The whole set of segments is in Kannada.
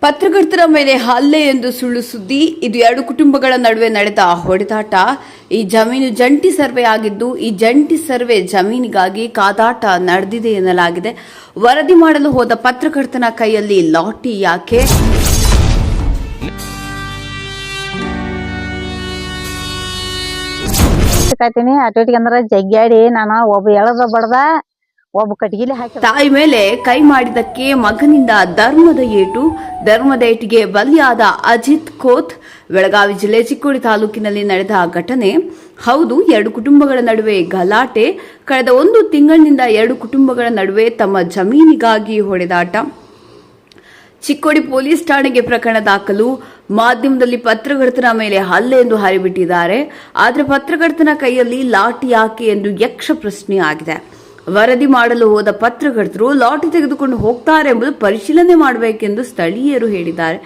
ಪತ್ರಕರ್ತರ ಮೇಲೆ ಹಲ್ಲೆ ಎಂದು ಸುಳ್ಳು ಸುದ್ದಿ. ಇದು ಎರಡು ಕುಟುಂಬಗಳ ನಡುವೆ ನಡೆದ ಹೊಡೆದಾಟ. ಈ ಜಮೀನು ಜಂಟಿ ಸರ್ವೆ ಆಗಿದ್ದು, ಈ ಜಂಟಿ ಸರ್ವೆ ಜಮೀನಿಗಾಗಿ ಕಾದಾಟ ನಡೆದಿದೆ ಎನ್ನಲಾಗಿದೆ. ವರದಿ ಮಾಡಲು ಹೋದ ಪತ್ರಕರ್ತನ ಕೈಯಲ್ಲಿ ಲಾಠಿ ಯಾಕೆ? ಜಗ್ಗಾಡಿ ನಾನು ಒಬ್ಬ ಎಳದ ಬಡದ ಒಬ್ಬ ಕಟಗಿಲಿ ಹಾಕಿ ತಾಯಿ ಮೇಲೆ ಕೈ ಮಾಡಿದಕ್ಕೆ ಮಗನಿಂದ ಧರ್ಮದ ಏಟಿಗೆ ಬಲಿಯಾದ ಅಜಿತ್ ಖೋತ್. ಬೆಳಗಾವಿ ಜಿಲ್ಲೆ ಚಿಕ್ಕೋಡಿ ತಾಲೂಕಿನಲ್ಲಿ ನಡೆದ ಘಟನೆ. ಹೌದು, ಎರಡು ಕುಟುಂಬಗಳ ನಡುವೆ ಗಲಾಟೆ. ಕಳೆದ 1 ತಿಂಗಳಿನಿಂದ ಎರಡು ಕುಟುಂಬಗಳ ನಡುವೆ ತಮ್ಮ ಜಮೀನಿಗಾಗಿ ಹೊಡೆದಾಟ. ಚಿಕ್ಕೋಡಿ ಪೊಲೀಸ್ ಠಾಣೆಗೆ ಪ್ರಕರಣ ದಾಖಲು. ಮಾಧ್ಯಮದಲ್ಲಿ ಪತ್ರಕರ್ತರ ಮೇಲೆ ಹಲ್ಲೆ ಎಂದು ಹರಿಬಿಟ್ಟಿದ್ದಾರೆ. ಆದರೆ ಪತ್ರಕರ್ತನ ಕೈಯಲ್ಲಿ ಲಾಠಿ ಯಾಕೆ ಎಂದು ಯಕ್ಷ ಪ್ರಶ್ನೆ ಆಗಿದೆ. ವರದಿ ಮಾಡಲು ಹೋದ ಪತ್ರಕರ್ತರು ಲಾಠಿ ತೆಗೆದುಕೊಂಡು ಹೋಗ್ತಾರೆ ಎಂಬುದು ಪರಿಶೀಲನೆ ಮಾಡಬೇಕೆಂದು ಸ್ಥಳೀಯರು ಹೇಳಿದ್ದಾರೆ.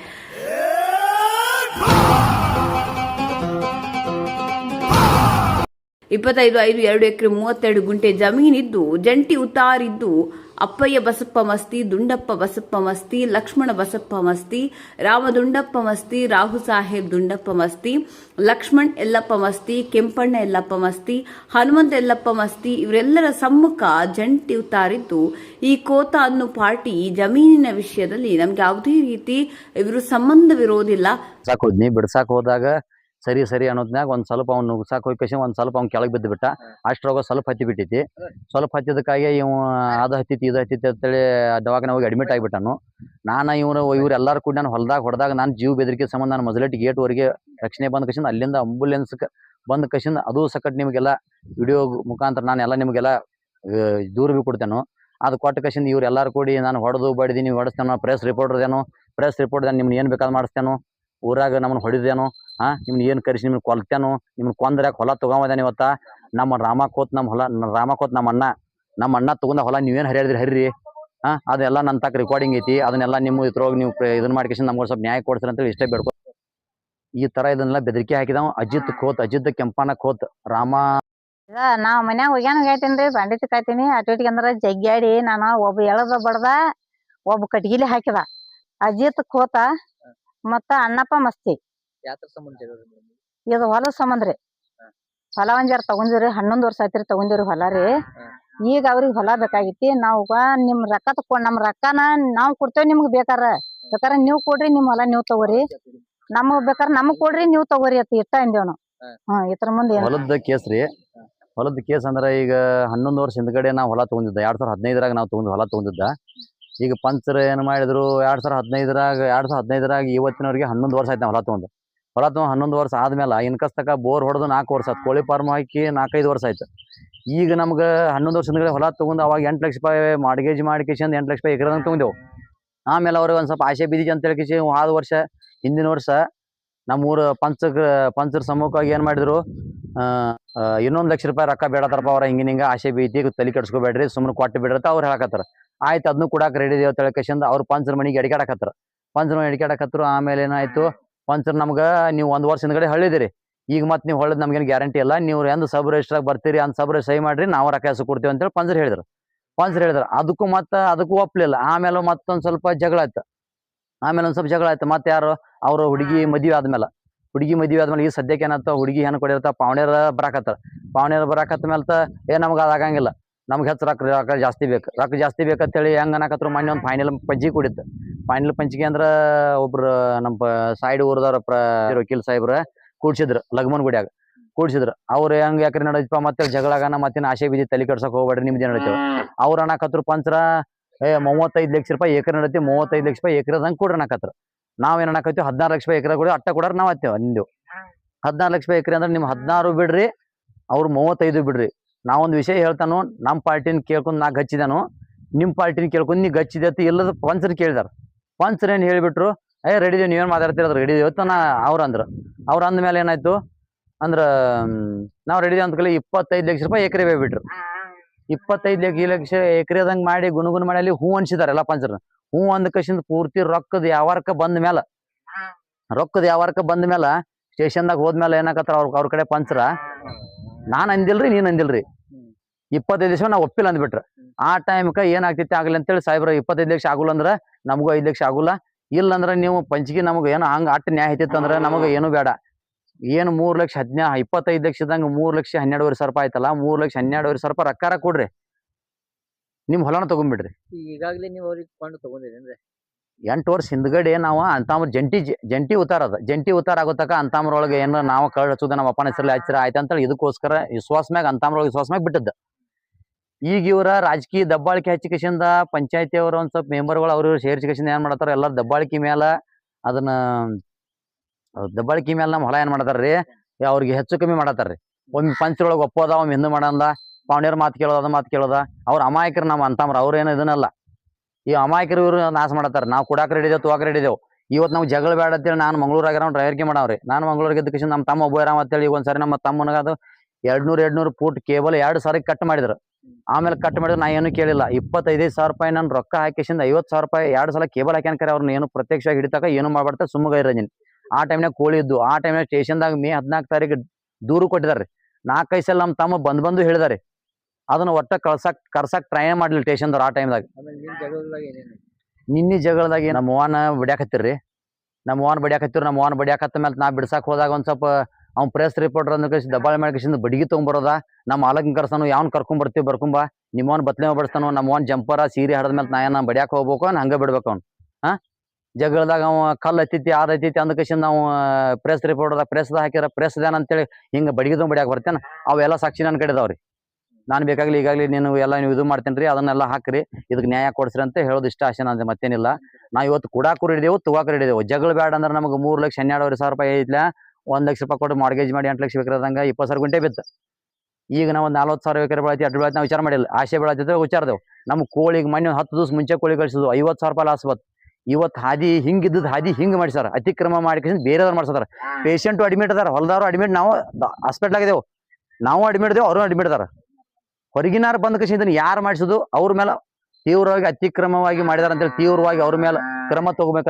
ಇಪ್ಪತ್ತೈದು 2 ಎಕರೆ 32 ಗುಂಟೆ ಜಮೀನಿದ್ದು ಜಂಟಿ ಉತ್ತಾರಿದ್ದು ಅಪ್ಪಯ್ಯ ಬಸಪ್ಪ ಮಸ್ತಿ, ದುಂಡಪ್ಪ ಬಸಪ್ಪ ಮಸ್ತಿ, ಲಕ್ಷ್ಮಣ ಬಸಪ್ಪ ಮಸ್ತಿ, ರಾಮ ದುಂಡಪ್ಪ ಮಸ್ತಿ, ರಾಹು ಸಾಹೇಬ್ ದುಂಡಪ್ಪ ಮಸ್ತಿ, ಲಕ್ಷ್ಮಣ್ ಎಲ್ಲಪ್ಪ ಮಸ್ತಿ, ಕೆಂಪಣ್ಣ ಎಲ್ಲಪ್ಪ ಮಸ್ತಿ, ಹನುಮಂತ ಎಲ್ಲಪ್ಪ ಮಸ್ತಿ ಇವರೆಲ್ಲರ ಸಮ್ಮುಖ ಜಂಟಿ ಉತ್ತಾರಿದ್ದು ಈ ಕೋತ ಅನ್ನೋ ಪಾರ್ಟಿ ಜಮೀನಿನ ವಿಷಯದಲ್ಲಿ ನಮ್ಗೆ ಯಾವುದೇ ರೀತಿ ಇವರು ಸಂಬಂಧವಿರೋದಿಲ್ಲ. ಬಿಡ್ಸಾಕ್ ಹೋದಾಗ ಸರಿ ಅನ್ನೋದ್ನಾಗ ಒಂದ್ ಸ್ವಲ್ಪ ಅವ್ನು ನುಗ್ಸಾಕ್ ಹೋಗಿ ಒಂದ್ ಸ್ವಲ್ಪ ಅವ್ನು ಕೆಳಗೆ ಬಿದ್ದು ಬಿಟ್ಟ. ಅಷ್ಟ್ರಾಗ ಸ್ವಲ್ಪ ಹತ್ತಿ ಬಿಟ್ಟೈತಿ. ಸ್ವಲ್ಪ ಹತ್ತಿದಕ್ಕಾಗಿ ಇವ್ ಅದು ಹತ್ತಿತಿ ಇದು ಹತ್ತಿತಿ ಅಂತೇಳಿ ದವಾಖಾನೆ ಹೋಗಿ ಅಡ್ಮಿಟ್ ಆಗಿಬಿಟ್ಟನು. ಇವ್ರು ಎಲ್ಲಾರು ಕೂಡ ನಾನು ಹೊಡೆದಾಗ ನಾನು ಜೀವ ಬೆದರಿಕೆ ಸಂಬಂಧ ನಾನು ಮಜಲಟ್ಟಿ ಗೇಟ್ವರೆಗೆ ರಕ್ಷಣೆ ಬಂದ ಕಸಿಂದ ಅಲ್ಲಿಂದ ಆಂಬುಲೆನ್ಸ್ ಬಂದ ಕಸಿಂದ ಅದು ಸಕಟ್ ನಿಮಗೆಲ್ಲ ವಿಡಿಯೋ ಮುಖಾಂತರ ನಾನು ಎಲ್ಲ ನಿಮಗೆಲ್ಲ ದೂರ ಬಿ ಕೊಡ್ತೇನೆ. ಅದು ಕೊಟ್ಟ ಕಸಿಂದ ಇವ್ರು ಎಲ್ಲಾರು ಕೂಡಿ ನಾನು ಹೊಡೆದು ಬಡಿದಿ ನೀವು ಹೊಡೆಸ್ತೇನೋ, ಪ್ರೆಸ್ ರಿಪೋರ್ಟ್ ನಿಮ್ಗೆ ಏನು ಬೇಕಾದ್ ಮಾಡಿಸ್ತೇನೋ, ಊರಾಗ ನಮ್ಮನ್ನು ಹೊಡಿದೇನೋ, ನಿಮ್ನ ಏನು ಕರೆಸಿ ನಿಮ್ಗೆ ಕೊಲ್ತೇನೋ, ನಿಮ್ಗೆ ಕೊಂದ್ರಾಗ ಹೊಲ ತೊಗೊಂಬದೇನು ಇವತ್ತ ನಮ್ಮ ರಾಮಕೋತ್ ನಮ್ಮ ಅಣ್ಣ ತಗೊಂಡ ಹೊಲ ನೀವೇನು ಹರಿಯಾಡಿದ್ರಿ ಹರಿರಿ. ಅದೆಲ್ಲ ನನ್ನ ತಕ್ಕ ರೆಕಾರ್ಡಿಂಗ್ ಐತಿ. ಅದನ್ನೆಲ್ಲ ನಿಮ್ಮ ಇದ್ರೊಳಗೆ ನೀವು ಇದನ್ನ ಮಾಡ್ಕೇಸಿ ನಮ್ಗೆ ಸ್ವಲ್ಪ ನ್ಯಾಯ ಕೊಡ್ತೀರಿ ಅಂತೇಳಿ ಇಷ್ಟೇ ಬೇಡ್ಕೊ. ಈ ತರ ಇದನ್ನೆಲ್ಲ ಬೆದರಿಕೆ ಹಾಕಿದವ ಅಜಿತ್ ಕೆಂಪಣ್ಣ ಖೋತ್ ರಾಮ. ನಾವ್ ಮನ್ಯಾಗ ಹೋಗ್ಯಾನ ಹೇಳ್ತೇನ್ರಿ, ಬಾಂಡಿ ಕಾಯ್ತೀನಿ. ಅಟೋಟಿಗೆ ಅಂದ್ರ ಜಗ್ಗಾಡಿ ನಾನು ಒಬ್ಬ ಎಳದ ಬಡದ ಒಬ್ಬ ಕಟಗಿಲಿ ಹಾಕಿದ ಅಜಿತ್ ಖೋತ ಮತ್ತ ಅಣ್ಣಪ್ಪ ಮಸ್ತಿ. ಇದು ಹೊಲದ ಸಂಬಂಧ ರೀ. ಹೊಲ ಒಂಜಾರ ತಗೊಂಡಿವ್ರಿ, 11 ವರ್ಷ ಆಯ್ತಿರಿ ತಗೊಂಡಿವ್ರಿ ಹೊಲ ರೀ. ಈಗ ಅವ್ರಿಗೆ ಹೊಲ ಬೇಕಾಗಿತಿ. ನಾವ್ ನಿಮ್ ರೊಕ್ಕ ತಕೊಂಡ್ ನಮ್ ರೊಕ್ಕನ ನಾವ್ ಕೊಡ್ತೇವ್. ನಿಮ್ಗ್ ಬೇಕಾರೆ ನೀವ್ ಕೊಡ್ರಿ, ನಿಮ್ ಹೊಲ ನೀವ್ ತಗೋರಿ, ನಮಗ್ ಬೇಕಾರೆ ನಮಗ್ ಕೊಡ್ರಿ, ನೀವ್ ತಗೋರಿ ಅತ್ ಇಷ್ಟ ಅಂದೇವ್ ನಾವು. ಇತರ ಮುಂದೆ ಹೊಲದ ಕೇಸ್ ಅಂದ್ರ ಈಗ 11 ವರ್ಷ ಹಿಂದ್ಗಡೆ ನಾವು ಹೊಲ ತಗೊಂಡಿದ್ದ. 2015ರಾಗ ನಾವು ಹೊಲ ತಗೊಂಡಿದ್ದ. ಈಗ ಪಂಚರ್ ಏನ್ ಮಾಡಿದ್ರು 2015ರಾಗ ಇವತ್ತಿನವರೆಗೆ 11 ವರ್ಷ ಆಯ್ತು. ನಾವು ಹೊಲ ತಗೊಂಡು 11 ವರ್ಷ ಆದ್ಮೇಲೆ ಇನ್ಕಸ್ತಕ ಬೋರ್ ಹೊಡೆದು 4 ವರ್ಷ ಆಯ್ತು. ಕೋಳಿ ಫಾರ್ಮ್ ಹಾಕಿ 4-5 ವರ್ಷ ಆಯ್ತು. ಈಗ ನಮ್ಗೆ 11 ವರ್ಷ ಹಿಂದ್ಗಡೆ ಹೊಲ ತಗೊಂಡು ಅವಾಗ 8 ಲಕ್ಷ ರೂಪಾಯಿ ಮಾರ್ಗೇಜ್ ಮಾಡಿಕೇಶನ್ 8 ಲಕ್ಷ ರೂಪಾಯಿ ಎಕರೆ ತಗೊಂಡೆವು. ಆಮೇಲೆ ಅವ್ರಿಗೆ ಒಂದ್ ಸ್ವಲ್ಪ ಆಸೆ ಬಿದ್ದಿಜ್ ಅಂತ ಹೇಳಿ ಹಿಂದಿನ ವರ್ಷ ನಮ್ಮೂರ ಪಂಚರ್ ಸಮ್ಮುಖವಾಗಿ ಏನ್ ಮಾಡಿದ್ರು, 1 ಲಕ್ಷ ರೂಪಾಯಿ ರೊಕ್ಕ ಬೇಡತಾರಪ್ಪ ಅವ್ರ ಹಿಂಗ ಆಸೆ ಬೀತಿ ತಲೆ ಕೆಡ್ಸ್ಕೊಬೇಡ್ರಿ, ಸುಮ್ಮನೆ ಕೊಟ್ಟು ಬಿಡ್ರತ್ತ ಅವ್ರು ಹೇಳಕತ್ತಾರ. ಆಯ್ತು, ಅದನ್ನು ಕೊಡಾಕ ರೆಡಿ ದೇವ್ ತಳಕೇಶಂದ ಅವ್ರು ಪಂಚರ್ ಮನಿಗೆ ಅಡಿಕಾಡಕತ್ತರು. ಆಮೇಲೆ ಏನಾಯ್ತು, ಪಂಚರ್ ನಮ್ಗ ನೀವು 1 ವರ್ಷ ಹಿಂದ್ಗಡೆ ಹಳ್ಳಿದಿರಿ. ಈಗ ಮತ್ತೆ ನೀವು ಹೊಳ್ಳದ್ ನಮ್ಗೇನು ಗ್ಯಾರಂಟಿ ಇಲ್ಲ. ನೀವು ಎಂದು ಸಬ್ ರಿಜಿಸ್ಟ್ರಾಗ ಬರ್ತೀರಿ, ಅಂತ ಸಬ್ ಸಹಿ ಮಾಡ್ರಿ, ನಾವು ರೊಕ್ಕ ಹೆಸರು ಕೊಡ್ತೀವಿ ಅಂತೇಳಿ ಪಂಚರ್ ಹೇಳಿದ್ರು. ಅದಕ್ಕೂ ಒಪ್ಲಿಲ್ಲ. ಆಮೇಲೆ ಮತ್ತೊಂದ್ ಸ್ವಲ್ಪ ಜಗಳ ಆಯ್ತು. ಮತ್ತೆ ಯಾರು ಅವ್ರ ಹುಡುಗಿ ಮದುವೆ ಆದ್ಮೇಲೆ ಈಗ ಸದ್ಯಕ್ಕೆ ಏನಾಯ್ತು, ಹುಡುಗಿ ಹೆಣ್ಣು ಕೊಡಿರ್ತ ಪಾವಣ್ಯರ ಬರಾಕತ್ತ ಮೇಲೆ ನಮ್ಗೆ ಅದಾಗಂಗಿಲ್ಲ, ನಮ್ಗೆ ಹೆಚ್ಚು ರೊಕ್ಕ ಜಾಸ್ತಿ ಬೇಕಂತೇಳಿ ಹೆಂಗ್ ಅನ್ನಕತ್ರು. ಮೊನ್ನೆ ಒಂದು ಫೈನಲ್ ಪಂಚಿಗೆ ಕುಡಿತ್ತು. ಫೈನಲ್ ಪಂಚಿಗೆ ಅಂದ್ರ ಒಬ್ರು ನಮ್ಮ ಸೈಡ್ ಊರದವ್ರ ವಕೀಲ್ ಸಾಹೇಬ್ರ ಕೂಡ್ಸಿದ್ರು, ಲಗ್ಮನ್ ಗುಡಿಯಾಗ ಕೂಡ್ಸಿದ್ರು. ಅವ್ರು ಹೆಂಗ್ ಯಾಕ್ರಿ ನಡೀತಪ್ಪ, ಮತ್ತೆ ಜಗಳಾಗನ ಮತ್ತೆ ಆಸೆ ಬಿದ್ದಿ ತಲೆ ಕೆಡ್ಸಕ್ ಹೋಗ್ಬೇಡ್ರಿ, ನಿಮ್ದು ನಡೀತೇವೆ. ಅವ್ರು ಅನ್ನಕತ್ರು ಪಂಚರ 35 ಲಕ್ಷ ರೂಪಾಯಿ ಎಕರೆ ನಡೀತಿ, 35 ಲಕ್ಷ ರೂಪಾಯಿ ಎಕರೆದಂಗೆ ಕೊಡ್ರಿ ಅನ್ನಕತ್ರ. ನಾವೇನ್ ಅನ್ನಕತ್ತೀವಿ 16 ಲಕ್ಷ ರೂಪಾಯಿ ಎಕರೆ ಕೊಡಿ, ಅಟ್ಟ ಕೊಡ್ರ ನಾವ್ ಹತ್ತೇವ. ನಿಂದು 14 ಲಕ್ಷ ರೂಪಾಯಿ ಎಕರೆ ಅಂದ್ರೆ ನಿಮ್ 16 ಬಿಡ್ರಿ, ಅವ್ರು 35 ಬಿಡ್ರಿ. ನಾವೊಂದು ವಿಷಯ ಹೇಳ್ತಾನು, ನಮ್ಮ ಪಾರ್ಟಿನ ಕೇಳ್ಕೊಂಡು ನಾ ಗಚ್ಚಿದಾನು, ನಿಮ್ ಪಾರ್ಟಿನ ಕೇಳ್ಕೊಂಡು ನೀ ಗಚ್ಚಿದೆ ಅಂತ ಇಲ್ಲದ ಪಂಚರ್ ಕೇಳಿದಾರ. ಪಂಚರ್ ಏನ್ ಹೇಳ್ಬಿಟ್ರು, ರೆಡಿದೇವ್, ನೀವೇನ್ ಮಾತಾಡ್ತಿರೋದು ರೆಡಿದೇವ್ ಅಂತ ಅವ್ರ ಅಂದ್ಮೇಲೆ ಏನಾಯ್ತು ಅಂದ್ರ ನಾವ್ ರೆಡಿದೇವ್ ಅಂತ 25 ಲಕ್ಷ ರೂಪಾಯಿ ಎಕರೆ ಬಿಟ್ರು. 25 ಲಕ್ಷ ಎಕರೆದಂಗ್ ಮಾಡಿ ಗುಣಗುಣ ಮಾಡಿ ಅಲ್ಲಿ ಹೂ ಅನ್ಸಿದಾರೆ ಎಲ್ಲ ಪಂಚರ್. ಹೂ ಅಂದ ಕಸಿಂದ ಪೂರ್ತಿ ರೊಕ್ಕದ ಯಾವಾರಕ್ಕ ಬಂದ ಮೇಲೆ ಸ್ಟೇಷನ್ದಾಗ ಹೋದ್ಮೇಲೆ ಏನಾಕತ್ತಾರ ಅವ್ರ ಕಡೆ ಪಂಚರ, ನಾನ್ ಅಂದಿಲ್ರಿ, ನೀನ್ ಅಂದಿಲ್ರಿ, 25 ಲಕ್ಷ ನಾವು ಒಪ್ಪಿಲ್ಲ ಅಂದ್ಬಿಟ್ರ. ಆ ಟೈಮ್ಕ ಏನಾಗ್ತೈತಿ ಆಗಲಿ ಅಂತೇಳಿ ಸಾಹೇಬ್ರ 25 ಲಕ್ಷ ಆಗುಲ್ಲ ಅಂದ್ರ ನಮಗೂ 5 ಲಕ್ಷ ಆಗುಲ್ಲ, ಇಲ್ಲಂದ್ರ ನೀವು ಪಂಚಿಗೆ ನಮಗೆ ಏನು ಹಂಗ ಅಟ್ಟು ನ್ಯಾಯ ಐತಿತ್ತು ಅಂದ್ರೆ ನಮಗೆ ಏನು ಬೇಡ. ಏನು 3,25 ಲಕ್ಷದಂಗ 3,12,500 ರೂಪಾಯಿ ಆಯ್ತಲ್ಲ, 3,12,500 ರೂಪಾಯಿ ರೊಕ್ಕಾರ ಕೊಡ್ರಿ, ನಿಮ್ ಹೊಲನ ತಗೊಂಡ್ಬಿಡ್ರಿ. ಈಗಾಗಲೇ ನೀವು ಅವ್ರಿಗೆ ಫಂಡ್ ತಗೊಂಡಿರೇನ್ರಿ? 8 ವರ್ಷ ಹಿಂದ್ಗಡೆ ನಾವು ಅಂತಾಮ್ರ ಜಂಟಿ ಉತ್ತಾರ ಆಗೋತಕ ಅಂತಾಮ್ರೊಳಗೆ ಏನಾರ ನಾವು ಕಳ್ಳ ಹಚ್ಚುದ ನಮ್ಮ ಅಪ್ಪನ ಹೆಸರಲ್ಲಿ ಹಚ್ಚಿರ ಆಯ್ತು ಅಂತೇಳಿ ಇದಕ್ಕೋಸ್ಕರ ವಿಶ್ವಾಸ ಮ್ಯಾಗ ಅಂತಾಮ್ರೊಳಗೆ ವಿಶ್ವಾಸ ಮ್ಯಾಗ ಬಿಟ್ಟದ್ದು. ಈಗ ಇವರ ರಾಜಕೀಯ ದಬ್ಬಾಳಿಕೆ ಹಚ್ಚಿಕೆಸಿಂದ ಪಂಚಾಯತಿ ಅವರು ಒಂದ್ ಸ್ವಲ್ಪ ಮೆಂಬರ್ಗಳು ಅವ್ರು ಸೇರ್ಸಿಕೆಸಿಂದ ಏನ್ ಮಾಡತಾರ, ಎಲ್ಲಾರ ದಬ್ಬಾಳಿಕೆ ಮೇಲೆ ಅದನ್ನ ನಮ್ಮ ಹೊಲ ಏನ್ ಮಾಡತಾರ್ರಿ, ಅವ್ರಿಗೆ ಹೆಚ್ಚು ಕಮ್ಮಿ ಮಾಡತಾರ್ರಿ. ಒಮ್ಮೆ ಪಂಚರೊಳಗೆ ಒಪ್ಪೋದ, ಒಮ್ಮೆ ಹಿಂದೂ ಮಾಡಂದ, ಪಾವಣ್ಯರ ಮಾತು ಕೇಳೋದ, ಅದ ಮಾತು ಕೇಳೋದ. ಅವ್ರ ಅಮಾಯಕರು ನಮ್ಮ ಅಂತಾಮ್ರ, ಅವ್ರ ಏನು ಇದನ್ನಲ್ಲ. ಈ ಅಮಾಯಕರು ಇವ್ರು ನಾಶ ಮಾಡತಾರ. ನಾವು ಕುಡಾಕ ರೆಡಿ ಇದೇವು, ತಗೋಕ ರೆಡಿ ಇದೇವು. ಇವತ್ತು ನಾವು ಜಗಳ ಬೇಡ ಅಂತೇಳಿ ನಾನು ಮಂಗ್ಳೂರಾಗ ಡ್ರೈವರ್ಗೆ ಮಾಡವ್ರಿ. ನಾನು ಮಂಗ್ಳೂರಿಗೆ ಎದ್ದಕ್ಕೆ ನಮ್ಮ ತಮ್ಮ ಒಬ್ಬ ಇರಾಮ ಅಂತೇಳಿ ಒಂದ್ಸರಿ ನಮ್ಮ ತಮ್ಮನಿಗೆ ಅದು 200 ಫೂಟ್ ಕೇಬಲ್ 2 ಕಟ್ ಮಾಡಿದ್ರು. ಆಮೇಲೆ ಕಟ್ ಮಾಡಿದ್ರು ನಾ ಏನು ಕೇಳಿಲ್ಲ. 25,000 ರೂಪಾಯಿ ನಾನು ರೊಕ್ಕ ಹಾಕಿಸಿಂದ 50,000 ರೂಪಾಯಿ 2 ಸಲ ಕೇಬಲ್ ಹಾಕ್ಯಾನ. ಕರೆ ಅವ್ರನ್ನ ಏನು ಪ್ರತ್ಯಕ್ಷವಾಗಿ ಹಿಡಿತಾಕ ಏನು ಮಾಡ್ಬಾರ್ದ, ಸುಮ್ಮಗ ಇರಂಜಿನಿ. ಆ ಟೈಮ್ನಾಗ ಕೋಳಿ ಇದ್ದು, ಆ ಟೈಮ್ನಾಗ ಸ್ಟೇಷನ್ದಾಗ ಮೇ 14 ತಾರೀಕು ದೂರು ಕೊಟ್ಟಿದಾರೆ. 4-5 ಸಲ ನಮ್ಮ ತಮ್ಮ ಬಂದು ಹೇಳಿದಾರೆ. ಅದನ್ನ ಒಟ್ಟ ಕರ್ಸಕ್ ಟ್ರೈ ಮಾಡ್ಲಿಲ್ಲ ಸ್ಟೇಷನ್ದವ್ರು ಆ ಟೈಮ್ದಾಗ. ಆಮೇಲೆ ನಿಮ್ ಜಗಳದಾಗ ಏನೇನು? ನಿನ್ನೆ ಜಗಳದಾಗ ನಮ್ಮ ಅವ್ವನ ಬಡಿಯಾಕತ್ತಿರ್ರಿ. ನಮ್ಮ ಅವ್ವನ ಬಡಿಯಾಕತ್ತ ಮೇಲೆ ನಾ ಬಿಡ್ಸಾಕ್ ಹೋದಾಗ ಒಂದ್ ಸ್ವಲ್ಪ ಅವ್ನು ಪ್ರೆಸ್ ರಿಪೋರ್ಟರ್ ಅಂದ ಕಳಿಸಿ ದಬ್ಬಾಳಿ ಮಾಡಿ ಬಡಿಗೆ ತೊಗೊಂಬರೋದ. ನಮ್ಮ ಮಾಲಕನ್ ಕರ್ಸಾನು ಯಾವನ್ ಬರ್ತೀವಿ ಬರ್ಕೊಂಬ, ನಿಮ್ಮವನ್ ಬತ್ಲೆ ಬಡಿಸ್ತಾನು, ನಮ್ಮವನ್ ಜಂಪರ ಸೀರೆ ಹಡದ್ಮೇಲೆ ನಾ ಏನ ಬಡಿಯಾಕ ಹೋಗ್ಬೇಕು, ಹಂಗ ಬಿಡ್ಬೇಕು ಅವ್ನು. ಜಗಳದಾಗ ಅವ ಕಲ್ಲು ಹತ್ತೈತಿ ಅದೈತಿ ಅಂದ ಕಳಿಸಿ ನಾವು ಪ್ರೆಸ್ ರಿಪೋರ್ಟರ್ ಪ್ರೆಸ್ದ ಹಾಕಿರ ಪ್ರೆಸ್ದೇನ ಅಂತೇಳಿ ಹಿಂಗ ಬಡಿಗೆ ಬಡಿಯಾಕ ಬರ್ತೇನೆ. ಅವೆಲ್ಲ ಸಾಕ್ಷಿ ನನ್ನ ಕಡೆ ಇದಾವ್ರಿ. ನಾನು ಬೇಕಾಗ್ಲಿ ಈಗಾಗಲಿ ನೀವು ಇದು ಮಾಡ್ತೇನ್ರಿ, ಅದನ್ನೆಲ್ಲ ಹಾಕ್ರಿ, ಇದಕ್ಕೆ ನ್ಯಾಯ ಕೊಡ್ಸ್ರಿ ಅಂತ ಹೇಳೋದು ಇಷ್ಟ ಆಸೆ ನಂದು, ಮತ್ತೇನಿಲ್ಲ. ನಾವು ಇವತ್ತು ಕುಡಾಕು ಹಿಡಿದೆವು, ತಗೋಕ ಹಿಡಿದೆವು. ಜಗಳ ಬೇಡ ಅಂದ್ರೆ ನಮಗೆ 3,12,500 ರೂಪಾಯಿ ಐತ್ಲ, 1 ಲಕ್ಷ ರೂಪಾಯಿ ಕೊಟ್ಟು ಮಾರ್ಗೇಜ್ ಮಾಡಿ 8 ಲಕ್ಷ ಬೇಕಿರೋದಂಗ 20,000 ಗುಂಟೆ ಬಿತ್ತು. ಈಗ ನಾವು 40,000 ಎಕರೆ ಬೆಳತಿ, ಅಡ್ಡು ಬೆಳತಿ ನಾವು ವಿಚಾರ ಮಾಡಿಲ್ಲ. ಆಸೆ ಬೆಳತಿದ್ರೆ ವಿಚಾರದೆವು. ನಮ್ಮ ಕೋಳಿಗೆ ಮೊನ್ನೆ 10 ದಿವಸ ಮುಂಚೆ ಕೋಳಿ ಕಳಿಸಿದ್ವು, 50,000 ರೂಪಾಯಿ ಲಾಸ್ ಬತ್ತು. ಇವತ್ತು ಹಾದಿ ಹಿಂಗಿದ್ದದ್ದು ಹಾದಿ ಹಿಂಗೆ ಮಾಡಿಸಾರ, ಅತಿಕ್ರಮ ಮಾಡಿ ಬೇರೆದವ್ರು ಮಾಡ್ಸದಾರ. ಪೇಷಂಟು ಅಡ್ಮಿಟ್ ಅದಾರ, ಹೊಲದವ್ರು ಅಡ್ಮಿಟ್, ನಾವು ಹಾಸ್ಪಿಟ್ಲ್ ಆಗಿದೆವು, ನಾವು ಅಡ್ಮಿಟ್ ಇದೇವು, ಅವರು ಅಡ್ಮಿಟ್ ಅದಾರ. ಹೊರಗಿನಾರು ಬಂದ ಕೃಷಿ ಯಾರು ಮಾಡಿಸೋದು ಅವ್ರ ಮೇಲೆ ತೀವ್ರವಾಗಿ ಅತಿಕ್ರಮವಾಗಿ ಮಾಡಿದಾರ ಅಂತೇಳಿ ತೀವ್ರವಾಗಿ ಅವ್ರ ಮೇಲೆ ಕ್ರಮ ತಗೋಬೇಕು.